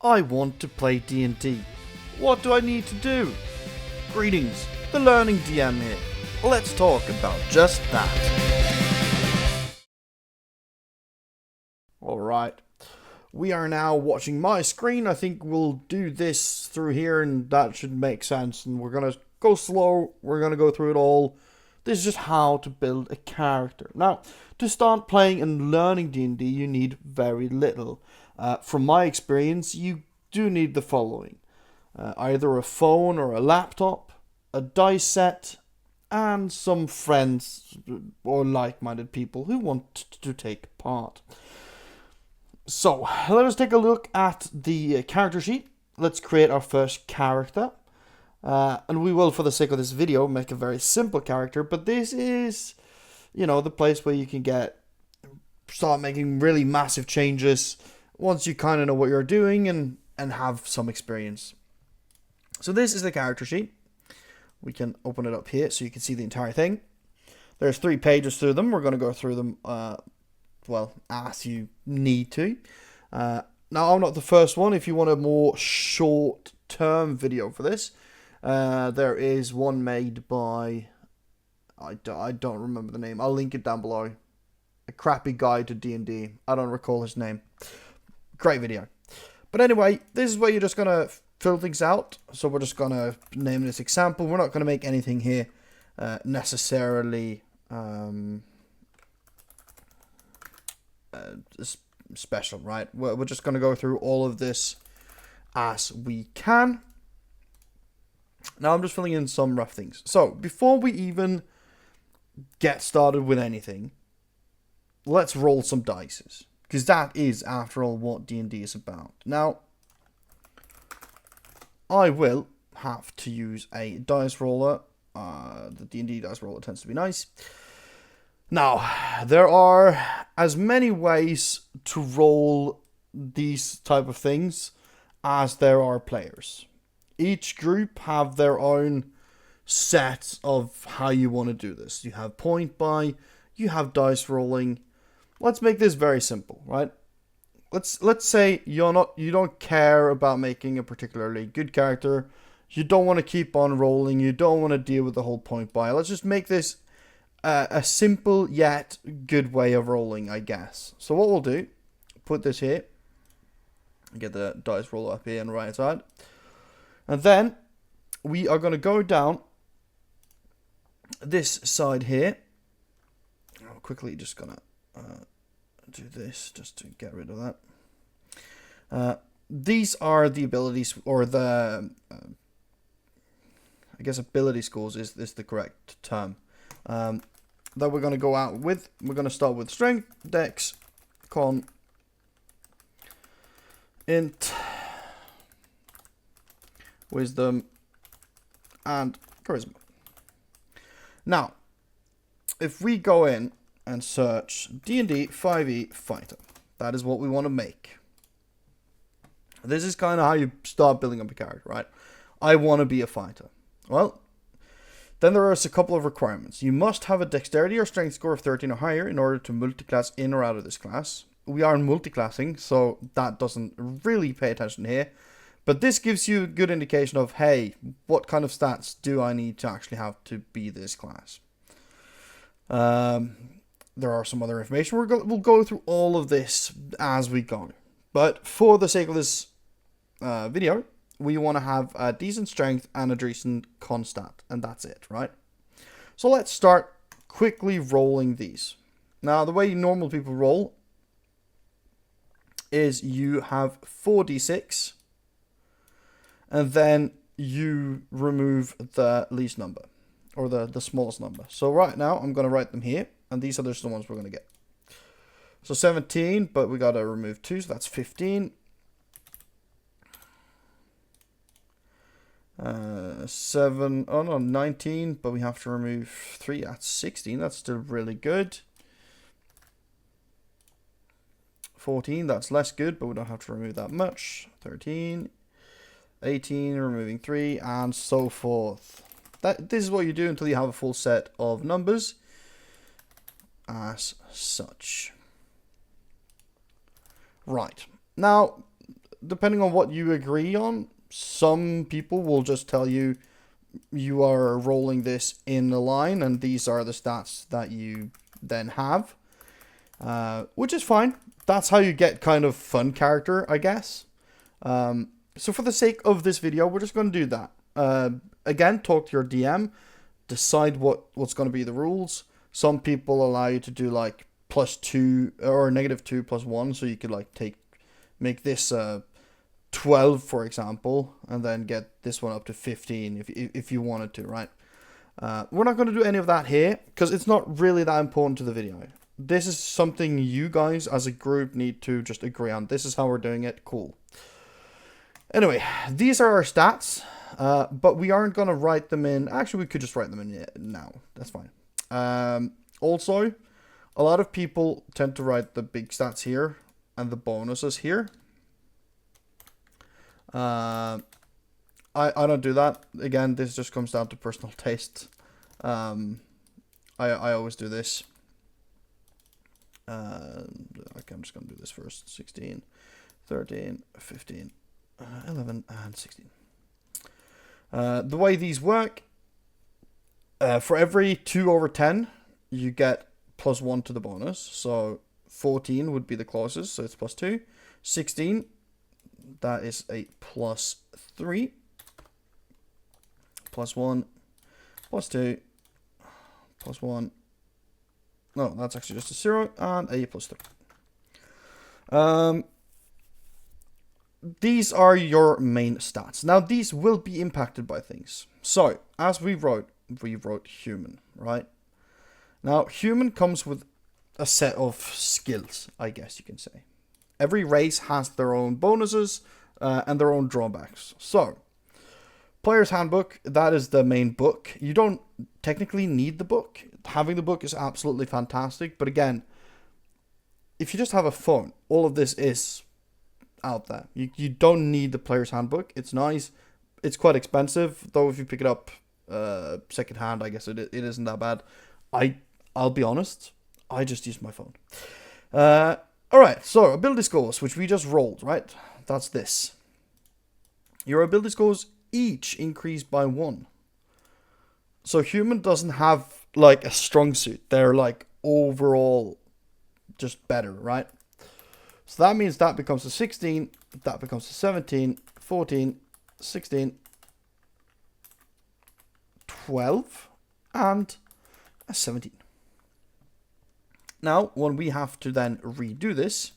I want to play D&D. What do I need to do? Greetings, the Learning DM here. Let's talk about just that. Alright, we are now watching my screen. I think we'll do this through here and that should make sense. And we're going to go slow, we're going to go through it all. This is just how to build a character. Now, to start playing and learning D&D, you need very little. From my experience, you do need the following. Either a phone or a laptop, a dice set, and some friends or like-minded people who want to take part. So, let us take a look at the character sheet. Let's create our first character. And we will, for the sake of this video, make a very simple character. But this is, the place where you can start making really massive changes once you kind of know what you're doing and have some experience. So this is the character sheet. We can open it up here so you can see the entire thing. There's 3 pages through them. We're going to go through them, as you need to. Now, I'm not the first one. If you want a more short-term video for this, there is one made by, I don't remember the name. I'll link it down below. A crappy guide to D&D. I don't recall his name. Great video. But anyway, this is where you're just going to fill things out. So we're just going to name this example. We're not going to make anything here necessarily special, right? We're just going to go through all of this as we can. Now I'm just filling in some rough things. So before we even get started with anything, let's roll some dice. Because that is, after all, what D&D is about. Now, I will have to use a dice roller. The D&D dice roller tends to be nice. Now, there are as many ways to roll these type of things as there are players. Each group have their own set of how you want to do this. You have point buy, you have dice rolling. Let's make this very simple, right? Let's say you don't care about making a particularly good character. You don't want to keep on rolling. You don't want to deal with the whole point buy. Let's just make this a simple yet good way of rolling, I guess. So what we'll do, put this here. Get the dice roller up here on the right side. And then we are going to go down this side here. I'm quickly just going to do this just to get rid of that. These are the abilities, or the I guess ability scores is the correct term, that we're going to go out with. We're going to start with strength, dex, con, int, wisdom, and charisma. Now, if we go in and search D&D 5e fighter, that is what we want to make. This is kind of how you start building up a character, right? I want to be a fighter. Well, then there are a couple of requirements. You must have a dexterity or strength score of 13 or higher in order to multiclass in or out of this class. We are multiclassing, so that doesn't really pay attention here. But this gives you a good indication of, hey, what kind of stats do I need to actually have to be this class? There are some other information. We'll go through all of this as we go. But for the sake of this video, we want to have a decent strength and a decent con stat. And that's it, right? So let's start quickly rolling these. Now, the way normal people roll is you have 4d6. And then you remove the least number. Or the smallest number. So right now, I'm going to write them here. And these are just the ones we're going to get. So 17, but we got to remove 2, so that's 15. 19, but we have to remove 3, that's 16. That's still really good. 14, that's less good, but we don't have to remove that much. 13, 18, removing 3, and so forth. This is what you do until you have a full set of numbers as such. Right. Now, depending on what you agree on, some people will just tell you you are rolling this in a line and these are the stats that you then have, which is fine. That's how you get kind of fun character, I guess. So for the sake of this video, we're just going to do that. Again, talk to your DM, decide what's going to be the rules. Some people allow you to do like +2 or -2 +1, so you could like make this 12, for example, and then get this one up to 15 if you wanted to, right? We're not going to do any of that here because it's not really that important to the video. This is something you guys as a group need to just agree on. This is how we're doing it. Cool. Anyway, these are our stats, but we aren't going to write them in. Actually, we could just write them in now. That's fine. Also, a lot of people tend to write the big stats here and the bonuses here. I don't do that. Again, this just comes down to personal taste. I always do this. Okay, I'm just going to do this first. 16, 13, 15, 11, and 16. The way these work, for every 2/10, you get +1 to the bonus. So 14 would be the closest, so it's +2. 16, that is a +3. +1, +2, +1. No, that's actually just a 0 and a +3. These are your main stats. Now, these will be impacted by things. So, as we wrote human, right? Now, human comes with a set of skills, I guess you can say. Every race has their own bonuses and their own drawbacks. So, Player's Handbook, that is the main book. You don't technically need the book. Having the book is absolutely fantastic. But again, if you just have a phone, all of this is out there. You don't need the Player's Handbook. It's nice. It's quite expensive, though if you pick it up secondhand, I guess it isn't that bad. I'll be honest, I just use my phone. Alright, so ability scores, which we just rolled, right? That's this. Your ability scores each increase by 1. So human doesn't have like a strong suit. They're like overall just better, right? So that means that becomes a 16, that becomes a 17, 14, 16, 12, and a 17. Now, when we have to then redo this,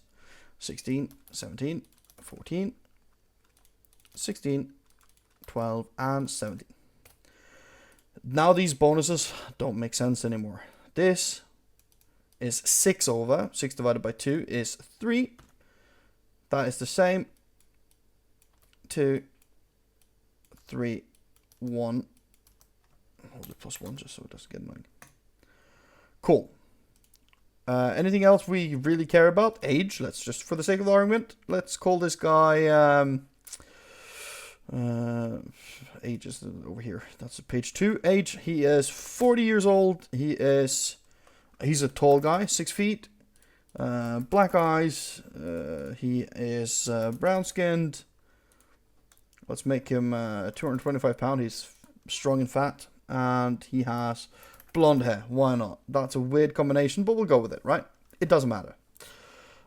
16, 17, 14, 16, 12, and 17. Now these bonuses don't make sense anymore. This is 6 over. 6 divided by 2 is 3. That is the same. 2, 3, 1. Hold it +1 just so it doesn't get annoying. Cool. Anything else we really care about? Age. Let's just, for the sake of the argument, let's call this guy... age is over here. That's page 2. Age. He is 40 years old. He's a tall guy, 6 feet. Black eyes. He is brown skinned. Let's make him 225 pounds. He's strong and fat, and he has blonde hair. Why not? That's a weird combination, but we'll go with it, right? It doesn't matter.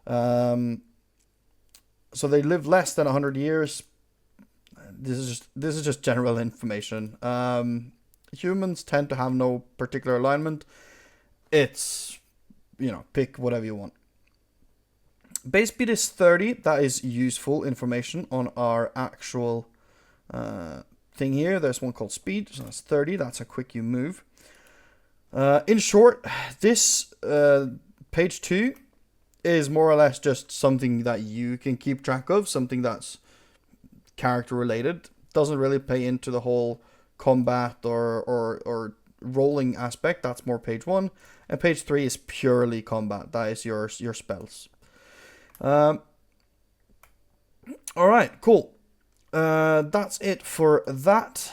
So they live less than 100 years. This is just general information. Humans tend to have no particular alignment. It's, pick whatever you want. Base speed is 30. That is useful information on our actual thing here. There's one called speed. So that's 30. That's how quick you move. In short, this page 2 is more or less just something that you can keep track of. Something that's character related. Doesn't really pay into the whole combat or rolling aspect. That's more page 1. And page 3 is purely combat. That is your spells. Alright, cool. That's it for that.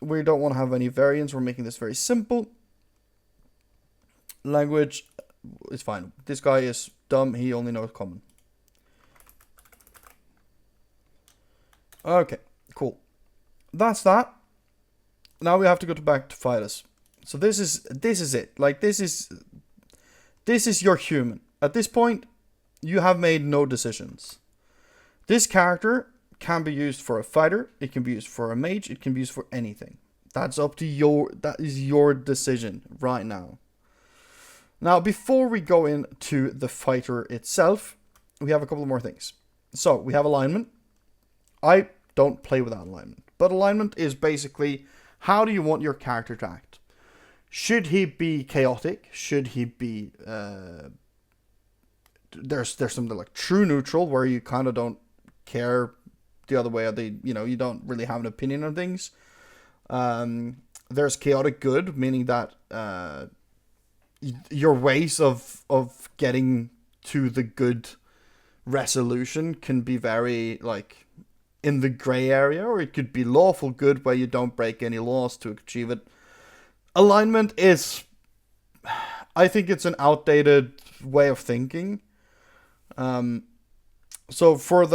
We don't want to have any variants. We're making this very simple. Language is fine. This guy is dumb. He only knows common. Okay, cool. That's that. Now we have to go back to Fidus. So this is it. Like this is your human. At this point, you have made no decisions. This character can be used for a fighter, it can be used for a mage, it can be used for anything. That is your decision right now. Now, before we go into the fighter itself, we have a couple more things. So, we have alignment. I don't play without alignment, but alignment is basically how do you want your character to act? Should he be chaotic? Should he be there's something like true neutral where you kind of don't care the other way, or you don't really have an opinion on things. There's chaotic good, meaning that your ways of getting to the good resolution can be very like in the gray area, or it could be lawful good where you don't break any laws to achieve it. Alignment is, I think it's an outdated way of thinking. So for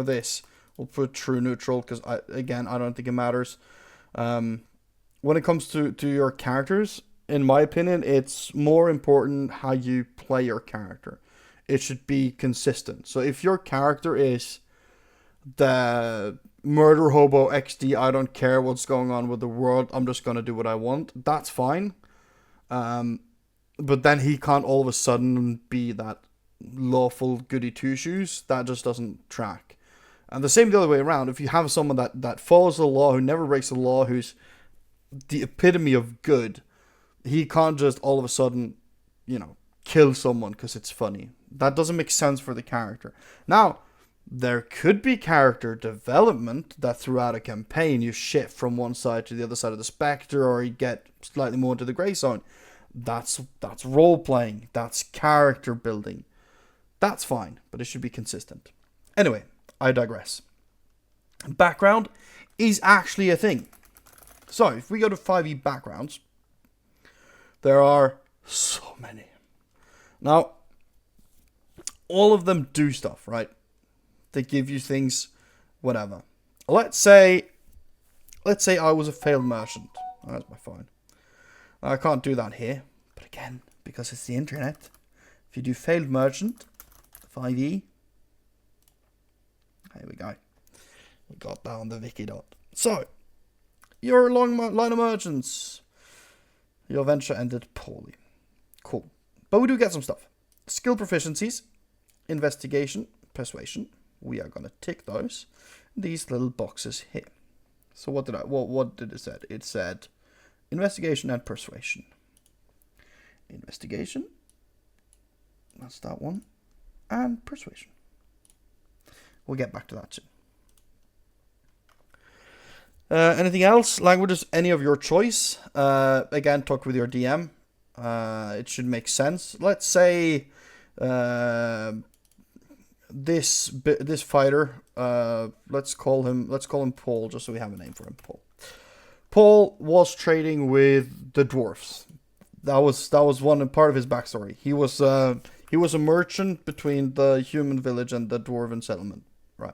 this, we'll put true neutral because I don't think it matters. When it comes to your characters, in my opinion, it's more important how you play your character. It should be consistent. So if your character is the murder hobo XD, I don't care what's going on with the world, I'm just gonna do what I want, that's fine. But then he can't all of a sudden be that lawful goody two shoes. That just doesn't track. And the same the other way around. If you have someone that follows the law, who never breaks the law, who's the epitome of good, he can't just all of a sudden, kill someone because it's funny. That doesn't make sense for the character. Now, there could be character development that throughout a campaign you shift from one side to the other side of the spectre, or you get slightly more into the grey zone. That's role playing. That's character building. That's fine, but it should be consistent. Anyway, I digress. Background is actually a thing. So if we go to 5e backgrounds, there are so many. Now, all of them do stuff, right? They give you things, whatever. Let's say I was a failed merchant. Oh, that's my phone. I can't do that here, but again, because it's the internet, if you do failed merchant, 5e, here we go. We got that on the wiki dot. So, you're a long line of merchants. Your venture ended poorly. Cool. But we do get some stuff. Skill proficiencies, investigation, persuasion. We are going to tick those. These little boxes here. So what did it say? It said investigation and persuasion. Investigation. That's that one. And persuasion. We'll get back to that soon. Anything else? Languages, any of your choice. Again, talk with your DM. It should make sense. Let's say this fighter. Let's call him Paul, just so we have a name for him. Paul was trading with the dwarfs. That was one part of his backstory. He was a merchant between the human village and the dwarven settlement. Right.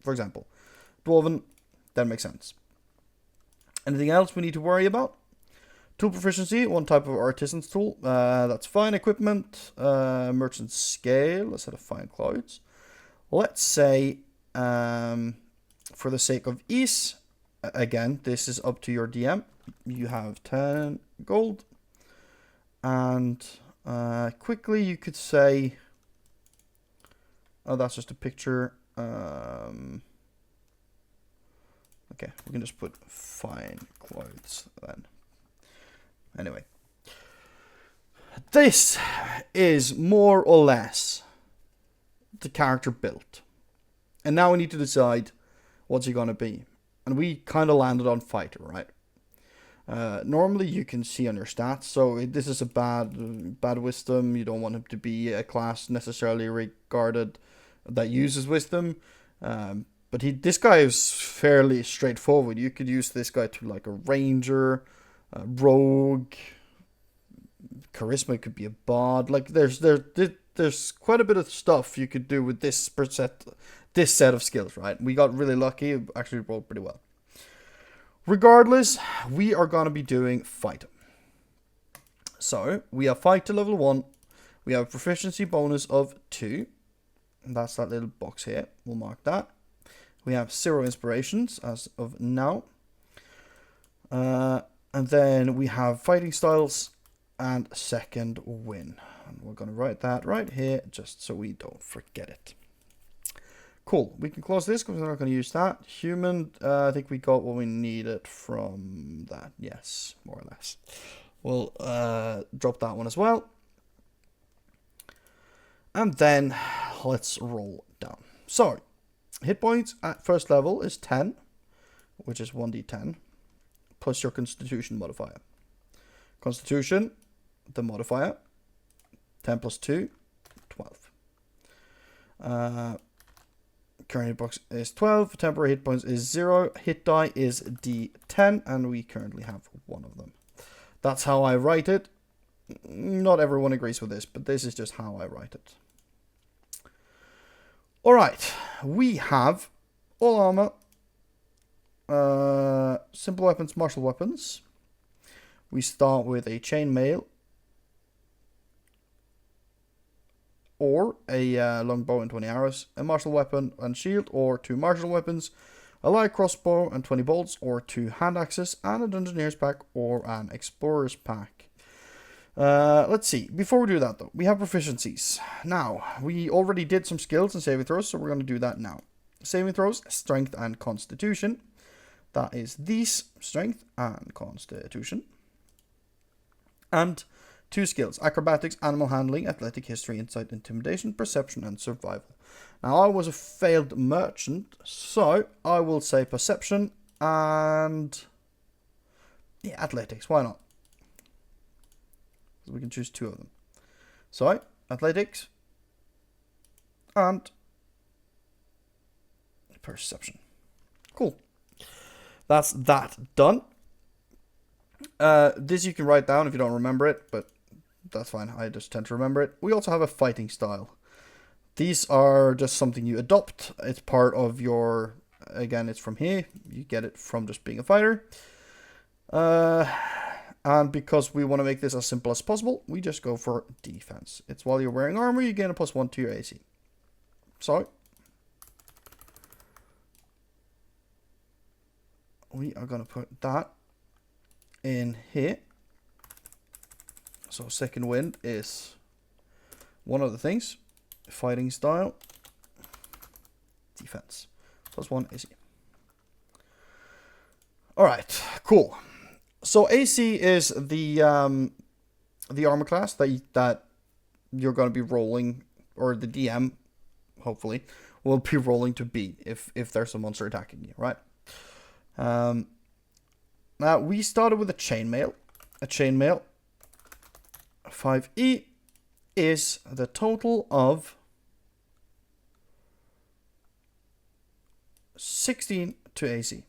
For example, dwarven. That makes sense. Anything else we need to worry about? Tool proficiency, one type of artisan's tool. That's fine. Equipment, merchant scale. Let's set a fine clothes. Let's say, for the sake of ease, again, this is up to your DM. You have 10 gold. And quickly you could say, oh, that's just a picture. Okay, we can just put fine clothes then. Anyway. This is more or less the character built. And now we need to decide what's he going to be. And we kind of landed on fighter, right? Normally you can see on your stats. So this is a bad wisdom. You don't want him to be a class necessarily regarded that uses wisdom. But this guy is fairly straightforward. You could use this guy to like a ranger, a rogue, charisma could be a bard. Like there's there's quite a bit of stuff you could do with this set of skills, right? We got really lucky. It actually rolled pretty well. Regardless, we are going to be doing fight. So, we have fight to level 1. We have a proficiency bonus of 2. And that's that little box here. We'll mark that. We have 0 inspirations as of now. And then we have fighting styles and second win. And we're going to write that right here just so we don't forget it. Cool. We can close this because we're not going to use that. Human, I think we got what we needed from that. Yes, more or less. We'll drop that one as well. And then let's roll down. So, hit points at first level is 10, which is 1d10, plus your constitution modifier. Constitution, the modifier, 10 plus 2, 12. Current hitbox is 12, temporary hit points is 0, hit die is d10, and we currently have one of them. That's how I write it. Not everyone agrees with this, but this is just how I write it. Alright, we have all armor, simple weapons, martial weapons. We start with a chainmail, or a longbow and 20 arrows, a martial weapon and shield, or 2 martial weapons, a light crossbow and 20 bolts, or 2 hand axes, and a dungeoneer's pack or an explorer's pack. Let's see. Before we do that, though, we have proficiencies. Now, we already did some skills and saving throws, so we're going to do that now. Saving throws, strength and constitution. That is these, strength and constitution. And 2 skills, acrobatics, animal handling, athletic, history, insight, intimidation, perception, and survival. Now, I was a failed merchant, so I will say perception and athletics. Why not? We can choose 2 of them. So, athletics and perception. Cool. That's that done. This you can write down if you don't remember it, but that's fine. I just tend to remember it. We also have a fighting style. These are just something you adopt. It's part of your, again, it's from here. You get it from just being a fighter. And because we want to make this as simple as possible, we just go for defense. It's while you're wearing armor, you gain a +1 to your AC. So, we are going to put that in here. So, second wind is one of the things. Fighting style, defense, +1 AC. Alright, cool. So AC is the armor class that you're going to be rolling, or the DM, hopefully, will be rolling to beat if there's a monster attacking you, right? Now, we started with a chainmail. A chainmail, 5E, is the total of 16 to AC.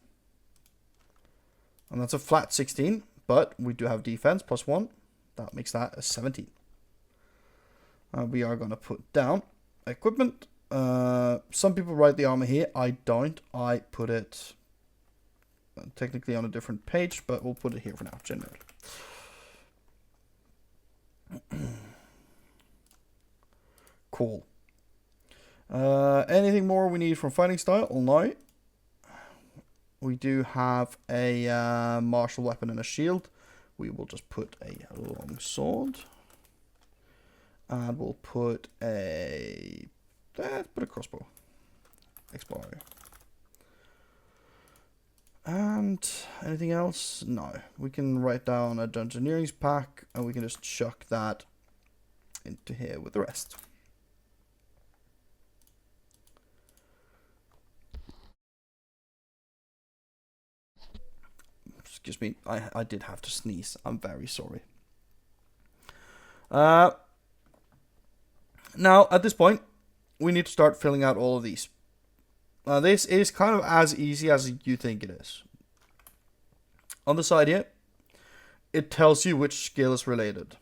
And that's a flat 16, but we do have defense +1. That makes that a 17. We are going to put down equipment. Some people write the armor here. I don't. I put it technically on a different page, but we'll put it here for now. Generally. Cool. Anything more we need from fighting style? No. We do have a martial weapon and a shield. We will just put a long sword. And we'll put a crossbow. Explorer. And anything else? No. We can write down a dungeoneer's pack, and we can just chuck that into here with the rest. Excuse me, I did have to sneeze. I'm very sorry. Now, at this point, we need to start filling out all of these. This is kind of as easy as you think it is. On the side here, it tells you which skill is related.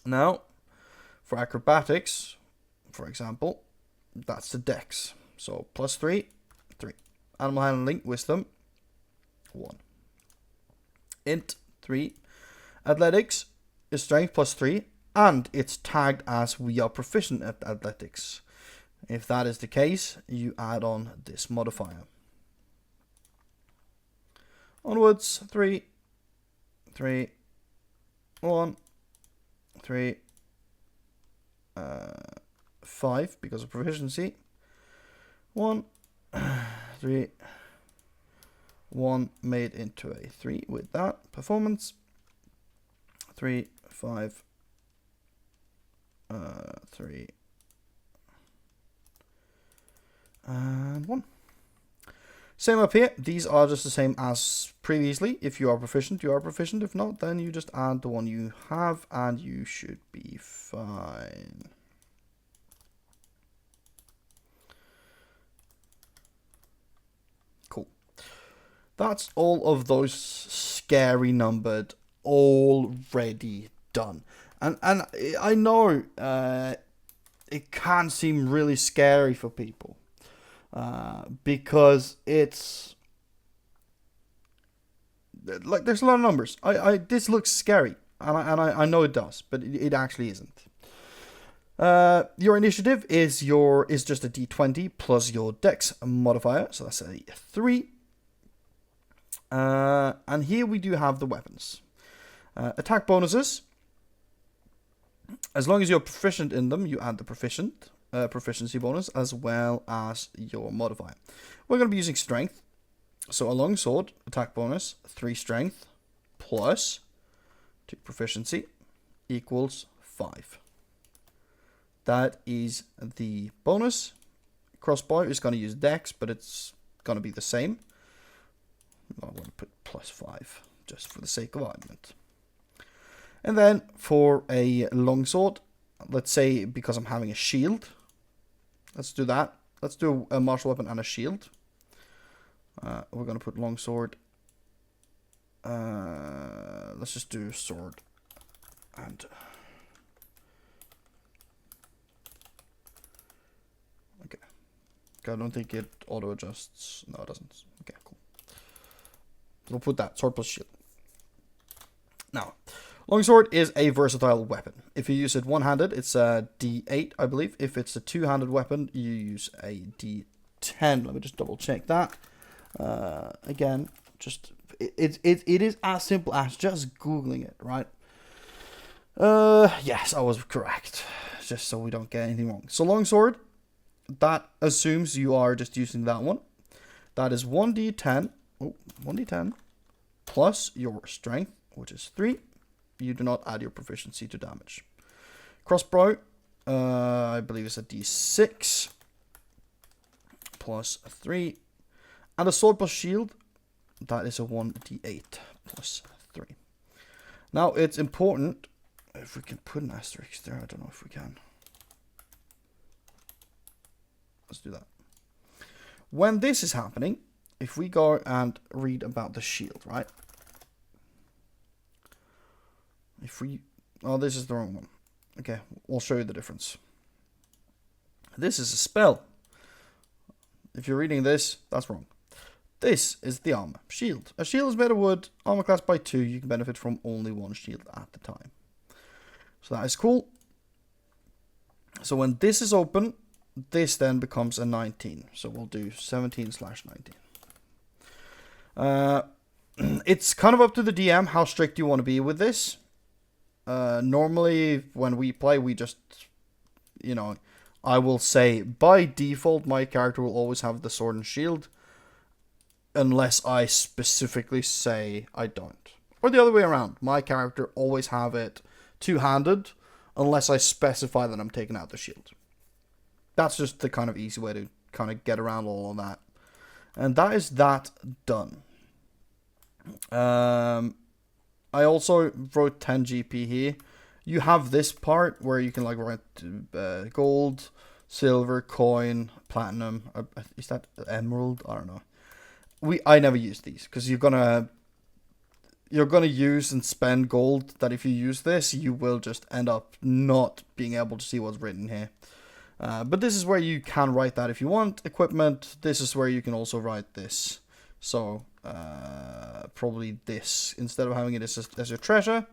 Now, For acrobatics, for example, that's the dex. So +3, 3. Animal handling, wisdom, 1. Int, 3. Athletics is strength +3, and it's tagged as we are proficient at athletics. If that is the case, you add on this modifier. Onwards, 3, 3, 1, 3, 5 because of proficiency. 1, 3, 1 made into a 3 with that. Performance, 3, 5, 3, and 1. Same up here. These are just the same as previously. If you are proficient, you are proficient. If not, then you just add the one you have and you should be fine. Cool. That's all of those scary numbered already done. And I know it can seem really scary for people. Because it's like there's a lot of numbers. This looks scary, and I know it does, but it actually isn't. Your initiative is just a d20 plus your dex modifier, so that's a 3. And here we do have the weapons. Attack bonuses. As long as you're proficient in them, you add the proficiency bonus as well as your modifier. We're going to be using strength. So a longsword attack bonus, 3 strength plus 2 proficiency equals 5. That is the bonus. Crossbow is going to use dex, but it's going to be the same. I'm going to put +5 just for the sake of argument. And then for a longsword, let's say because I'm having a shield, let's do that. Let's do a martial weapon and a shield. We're going to put longsword. Let's just do sword. And okay. I don't think it auto adjusts. No, it doesn't. Okay, cool. So we'll put that sword plus shield. Now, longsword is a versatile weapon. If you use it one-handed, it's a D8, I believe. If it's a two-handed weapon, you use a D10. Let me just double check that. Again, just it is as simple as just Googling it, right? Yes, I was correct. Just so we don't get anything wrong. So longsword, that assumes you are just using that one. That is 1d10. Oh, 1d10 plus your strength, which is 3. You do not add your proficiency to damage. Crossbow, I believe it's a d6 plus 3. And a sword plus shield, that is a 1d8 plus 3. Now, it's important, if we can put an asterisk there, I don't know if we can. Let's do that. When this is happening, if we go and read about the shield, right? If we... Oh, this is the wrong one. Okay, we'll show you the difference. This is a spell. If you're reading this, that's wrong. This is the armor. Shield. A shield is made of wood. Armor class by 2. You can benefit from only one shield at a time. So that is cool. So when this is open, this then becomes a 19. So we'll do 17/19. It's kind of up to the DM how strict you want to be with this. Normally, when we play, we just, you know, I will say by default, my character will always have the sword and shield. Unless I specifically say I don't. Or the other way around. My character always have it two-handed. Unless I specify that I'm taking out the shield. That's just the kind of easy way to kind of get around all of that. And that is that done. I also wrote 10 GP here. You have this part where you can like write gold, silver, coin, platinum. Is that emerald? I don't know. I never use these because you're gonna you're going to use and spend gold that if you use this, you will just end up not being able to see what's written here. But this is where you can write that if you want. Equipment, this is where you can also write this. So, probably this. Instead of having it as your treasure,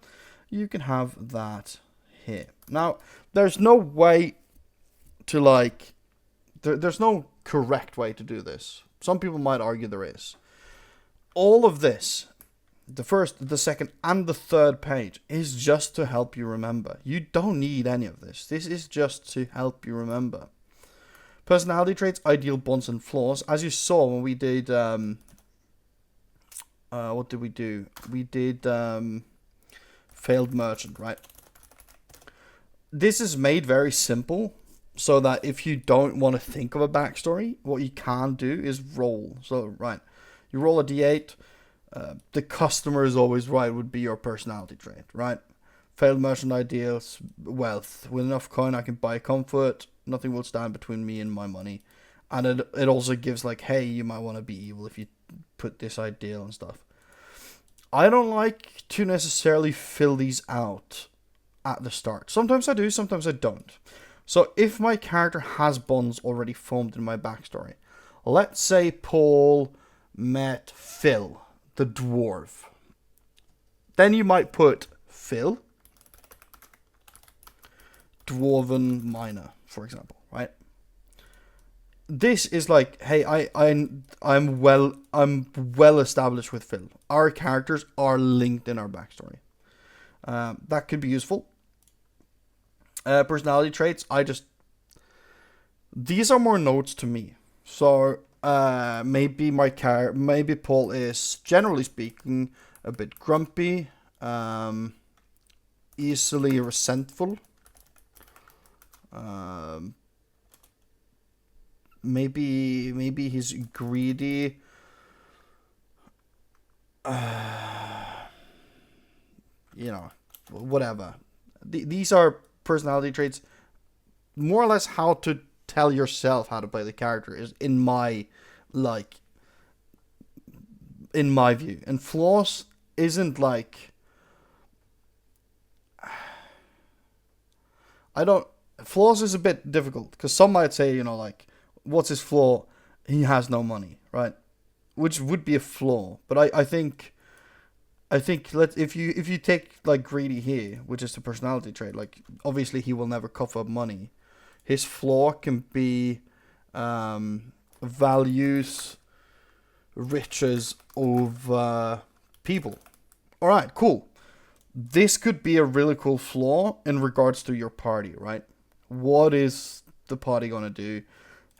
you can have that here. Now, there's no way to like... There's no correct way to do this. Some people might argue there is. All of this, the first, the second, and the third page, is just to help you remember. You don't need any of this. This is just to help you remember. Personality traits, ideal bonds, and flaws. As you saw when we did... what did we do? We did failed merchant, right? This is made very simple, so that if you don't want to think of a backstory, what you can do is roll. So, right, you roll a d8. The customer is always right would be your personality trait, right? Failed merchant, ideals, wealth. With enough coin, I can buy comfort. Nothing will stand between me and my money. And it also gives like, hey, you might want to be evil if you put this ideal and stuff. I don't like to necessarily fill these out at the start. Sometimes I do, sometimes I don't. So if my character has bonds already formed in my backstory, let's say Paul met Phil, the dwarf. Then you might put Phil, dwarven miner, for example, right? This is like, hey, I'm well established with Phil. Our characters are linked in our backstory. That could be useful. Personality traits, these are more notes to me. So maybe maybe Paul is, generally speaking, a bit grumpy, easily resentful. Maybe he's greedy. Whatever. These are personality traits, more or less how to tell yourself how to play the character is in my view. And flaws isn't like, flaws is a bit difficult because some might say, like, what's his flaw? He has no money, right? Which would be a flaw, but I think if you take like greedy here, which is the personality trait, like obviously he will never cough up money. His flaw can be values riches over people. All right, cool. This could be a really cool flaw in regards to your party, right? What is the party gonna do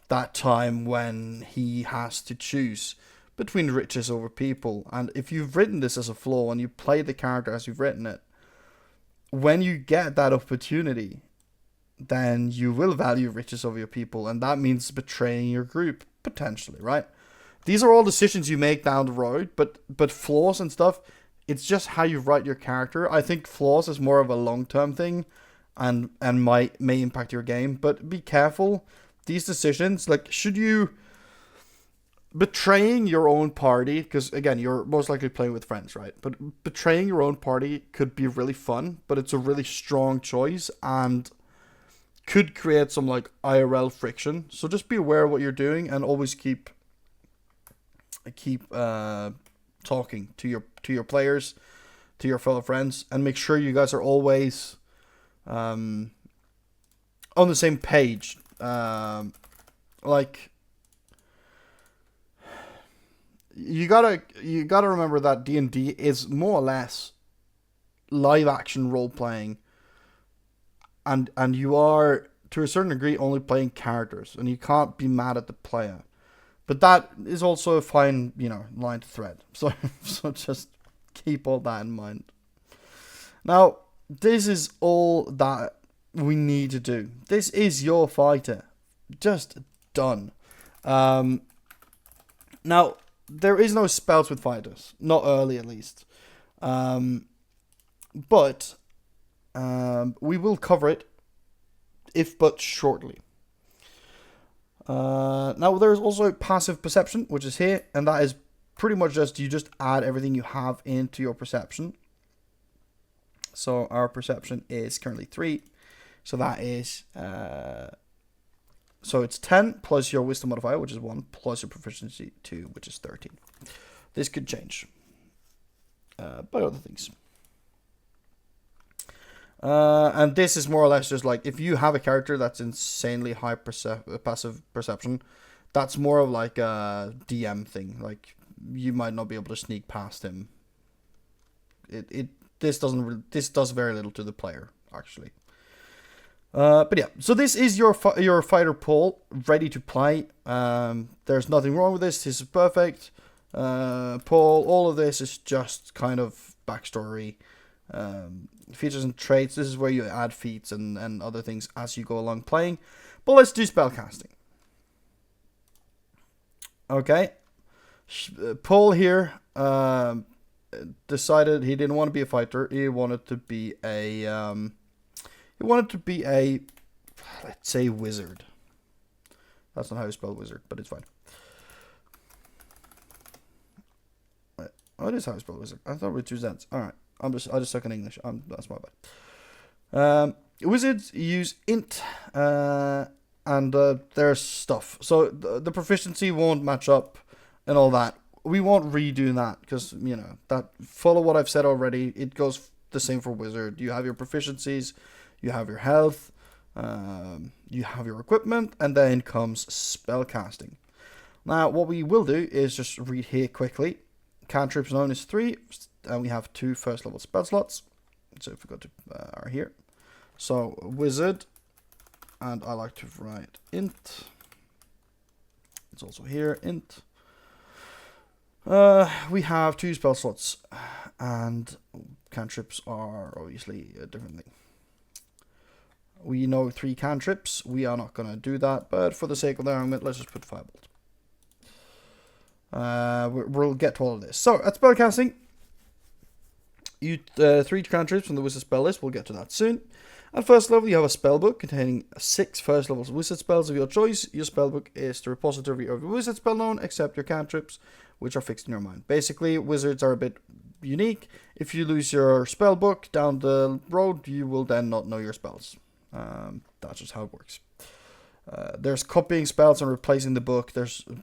that time when he has to choose between riches over people? And if you've written this as a flaw and you play the character as you've written it, when you get that opportunity, then you will value riches over your people, and that means betraying your group, potentially, right? These are all decisions you make down the road, but flaws and stuff, it's just how you write your character. I think flaws is more of a long-term thing and may impact your game, but be careful. These decisions, like, should you... Betraying your own party, because again, you're most likely playing with friends, right? But betraying your own party could be really fun, but it's a really strong choice and could create some like IRL friction. So just be aware of what you're doing and always keep talking to your players, to your fellow friends, and make sure you guys are always on the same page. Like, you gotta remember that D&D is more or less live action role playing, and you are to a certain degree only playing characters, and you can't be mad at the player. But that is also a fine, line to thread. So just keep all that in mind. Now, this is all that we need to do. This is your fighter. Just done. Now, there is no spells with fighters. Not early, at least. But we will cover it, if but shortly. Now, there's also passive perception, which is here, and that is pretty much just you just add everything you have into your perception. So our perception is currently 3. So that is so it's 10 plus your wisdom modifier, which is 1, plus your proficiency 2, which is 13. This could change by other things. And this is more or less just like if you have a character that's insanely high passive perception, that's more of like a DM thing. Like you might not be able to sneak past him. This does very little to the player actually. But yeah, so this is your fighter Paul ready to play. There's nothing wrong with this. This is perfect. Paul, all of this is just kind of backstory. Features and traits. This is where you add feats and other things as you go along playing. But let's do spellcasting. Okay. Paul here decided he didn't want to be a fighter. He wanted to be a let's say wizard. That's not how you spell wizard, but it's fine. Oh, it is how you spell wizard. I thought we were 2 Z's. All right. I just suck in English. That's my bad. Wizards use int and their stuff. So the proficiency won't match up and all that. We won't redo that because, you know, that follow what I've said already. It goes the same for wizard. You have your proficiencies, you have your health, you have your equipment, and then comes spellcasting. Now, what we will do is just read here quickly. Cantrips known as 3, and we have 2 first level spell slots. So if we go to our here, so wizard, and I like to write int. It's also here int. We have 2 spell slots, and cantrips are obviously a different thing. We know 3 cantrips. We are not gonna do that, but for the sake of the argument, let's just put firebolt. We'll get to all of this. So at spellcasting, you 3 cantrips from the wizard spell list. We'll get to that soon. At first level, you have a spell book containing 6 first level wizard spells of your choice. Your spell book is the repository of your wizard spell known, except your cantrips, which are fixed in your mind. Basically, wizards are a bit unique. If you lose your spell book down the road, you will then not know your spells. That's just how it works. There's copying spells and replacing the book.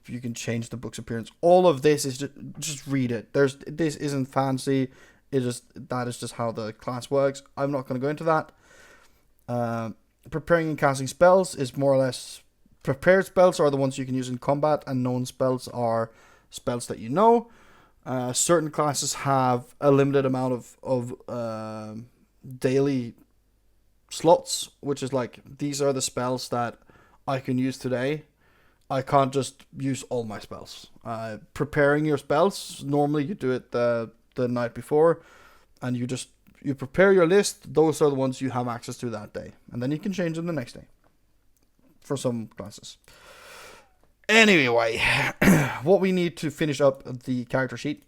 You can change the book's appearance. All of this is just read it. This isn't fancy. That is just how the class works. I'm not going to go into that. Preparing and casting spells is more or less prepared spells are the ones you can use in combat, and known spells are spells that you know. Certain classes have a limited amount of daily slots, which is like these are the spells that I can use today. I can't just use all my spells. Preparing your spells, normally you do it the night before, and you prepare your list. Those are the ones you have access to that day, and then you can change them the next day for some classes. Anyway, what we need to finish up the character sheet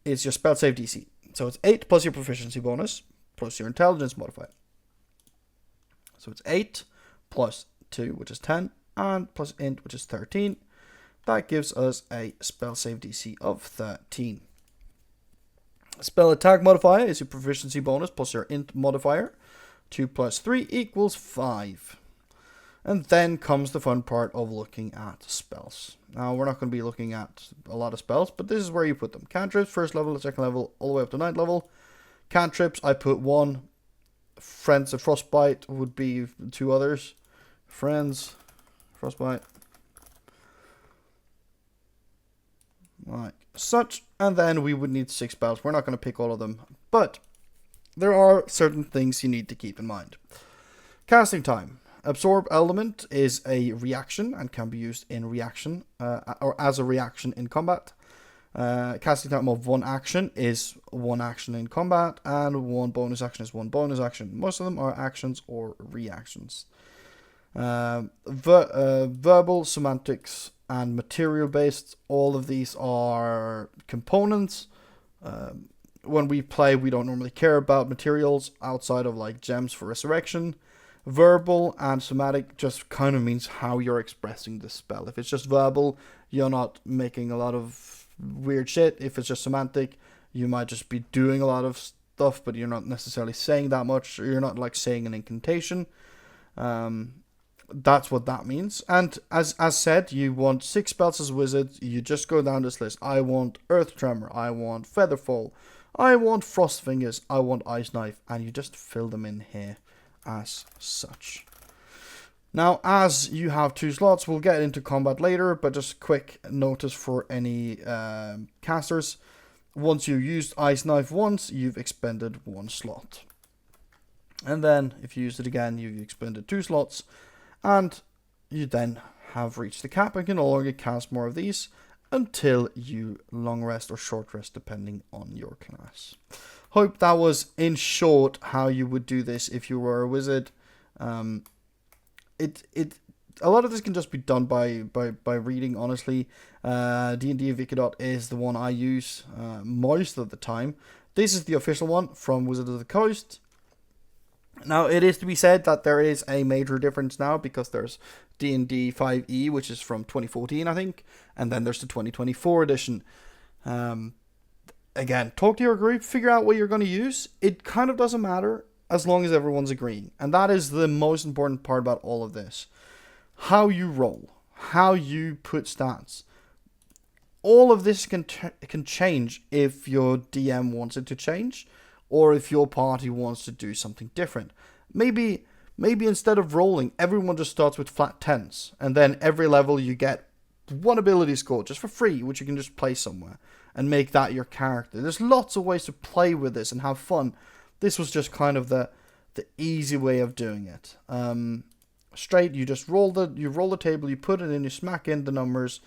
is your spell save DC. So it's 8 plus your proficiency bonus plus your intelligence modifier. So it's 8 plus 2, which is 10, and plus int, which is 13. That gives us a spell save DC of 13. Spell attack modifier is your proficiency bonus plus your int modifier. 2 plus 3 equals 5. And then comes the fun part of looking at spells. Now, we're not going to be looking at a lot of spells, but this is where you put them. Cantrips, first level, second level, all the way up to 9th level. Cantrips, I put 1. Friends of Frostbite would be 2 others. Friends, Frostbite. Like such. And then we would need 6 spells. We're not going to pick all of them, but there are certain things you need to keep in mind. Casting time. Absorb element is a reaction and can be used in reaction or as a reaction in combat. Casting time of 1 action is 1 action in combat, and 1 bonus action is 1 bonus action. Most of them are actions or reactions. Verbal, semantics, and material based. All of these are components. When we play, we don't normally care about materials outside of like gems for resurrection. Verbal and somatic just kind of means how you're expressing the spell. If it's just verbal, you're not making a lot of weird shit. If it's just semantic, you might just be doing a lot of stuff, but you're not necessarily saying that much, or you're not like saying an incantation. That's what that means. And as said, you want 6 spells as a wizard. You just go down this list. I want Earth Tremor. I want Featherfall. I want Frost Fingers. I want Ice Knife. And you just fill them in here as such. Now, as you have 2 slots, we'll get into combat later, but just quick notice for any casters. Once you used Ice Knife once, you've expended 1 slot. And then, if you use it again, you've expended 2 slots. And you then have reached the cap and can no longer cast more of these until you long rest or short rest, depending on your class. Hope that was, in short, how you would do this if you were a wizard. A lot of this can just be done by reading, honestly. D&D Wikidot is the one I use most of the time. This is the official one from Wizards of the Coast. Now, it is to be said that there is a major difference now, because there's D&D 5e, which is from 2014, I think, and then there's the 2024 edition. Again, talk to your group, figure out what you're going to use. It kind of doesn't matter as long as everyone's agreeing, and that is the most important part about all of this. How you roll, how you put stats. All of this can change if your DM wants it to change, or if your party wants to do something different. Maybe instead of rolling, everyone just starts with flat 10s, and then every level you get 1 ability score just for free, which you can just place somewhere, and make that your character. There's lots of ways to play with this and have fun. This was just kind of the easy way of doing it. Straight, you just roll the table, you put it in, you smack in the numbers,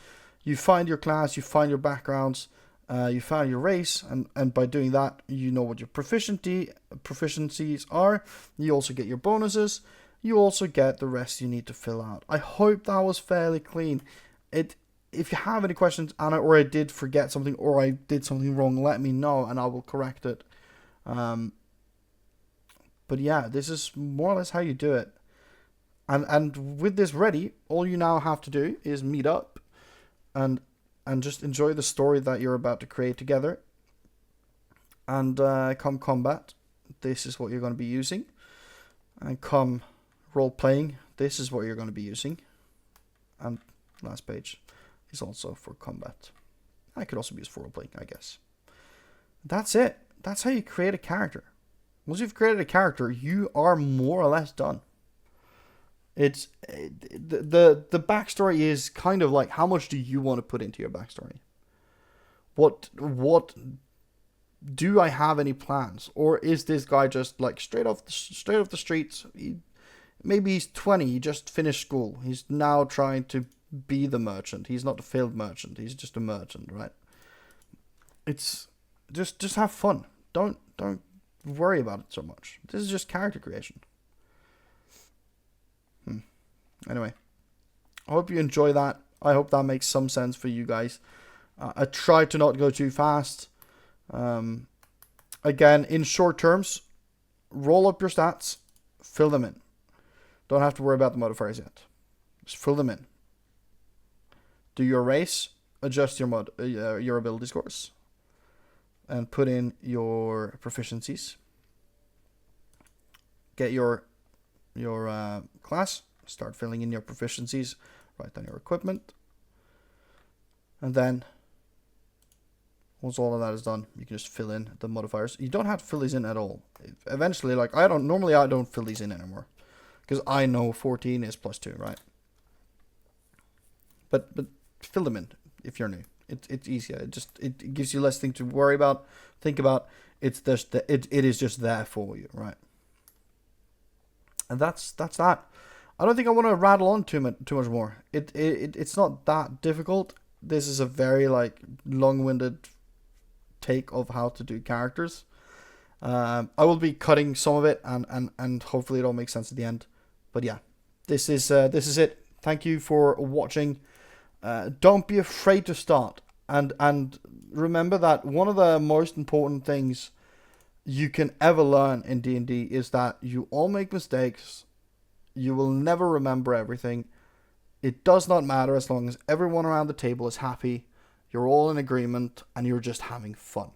you find your class, you find your backgrounds, you find your race, and by doing that, you know what your proficiencies are. You also get your bonuses. You also get the rest you need to fill out. I hope that was fairly clean. If you have any questions on it, or I did forget something, or I did something wrong, let me know, and I will correct it. But yeah, this is more or less how you do it. And with this ready, all you now have to do is meet up and just enjoy the story that you're about to create together. And come combat, this is what you're going to be using. And come role-playing, this is what you're going to be using. And last page is also for combat. I could also be used for role-playing, I guess. That's it. That's how you create a character. Once you've created a character, you are more or less done. It's the backstory is kind of like, how much do you want to put into your backstory? What do I have any plans, or is this guy just like straight off the streets? Maybe he's 20, he just finished school. He's now trying to be the merchant. He's not a failed merchant. He's just a merchant, right? It's just have fun. Don't worry about it so much. This is just character creation. Anyway, I hope you enjoy that. I hope that makes some sense for you guys. I tried to not go too fast. Again, in short terms, roll up your stats, fill them in. Don't have to worry about the modifiers yet. Just fill them in. Do your race, adjust your ability scores, and put in your proficiencies. Get your class. Start filling in your proficiencies. Write down your equipment. And then, once all of that is done, you can just fill in the modifiers. You don't have to fill these in at all. Eventually, like, I don't fill these in anymore, because I know 14 is +2, right? But fill them in if you're new. It's easier. It gives you less thing to worry about, think about. It's just it is just there for you, right? And that's that. I don't think I want to rattle on too much more. It's not that difficult. This is a very like long-winded take of how to do characters. I will be cutting some of it, and hopefully it all makes sense at the end. But yeah, this is it. Thank you for watching. Don't be afraid to start, and remember that one of the most important things you can ever learn in D&D is that you all make mistakes. You will never remember everything. It does not matter as long as everyone around the table is happy. you're all in agreement, and you're just having fun.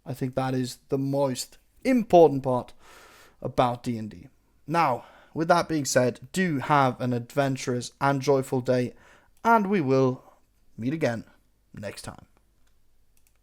I think that is the most important part about D&D. Now, with that being said, do have an adventurous and joyful day, and we will meet again next time.